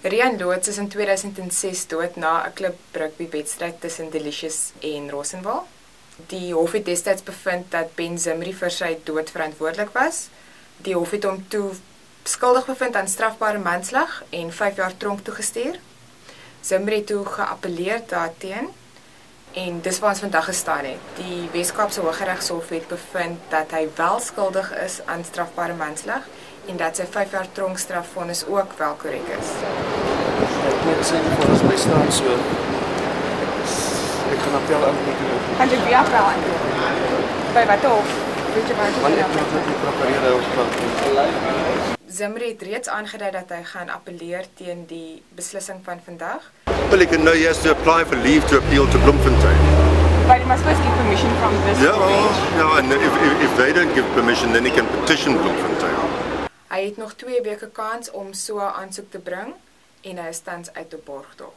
Rian Loots is in 2006 dood na 'n klub rugbywedstryd tussen Delicious en Rosenwal. Die hof het destyds bevind dat Ben Zimri vir sy dood verantwoordelik was. Die hof het hom toe skuldig bevind aan strafbare manslag en 5 jaar tronk toegestuur. Zimri het toe geappeleer daarteen en dis waar ons vandag gestaan het. Die Weskaapse Hooggeregshof het bevind dat hy wel skuldig is aan strafbare manslag en dat sy 5 jaar tronkstrafvonnis ook wel korrek is. Ek moet sê die vonnis bly staan so. Ek gaan appel aanbied. Gaan jy weer appel aanbied? By wat hof? Weet jy waar jy Want ek moet dit prepareer op. Zimri het reeds aangedui dat hy gaan appeleer teen die beslissing van vandag. Well, he can know he has to apply for leave to appeal to Bloemfontein. But he must first get permission from this bench. Yeah, and if they don't give permission, then he can petition Bloemfontein. Hy het nog 2 weke kans om so 'n aansoek te bring en hy is tans uit op borgtog.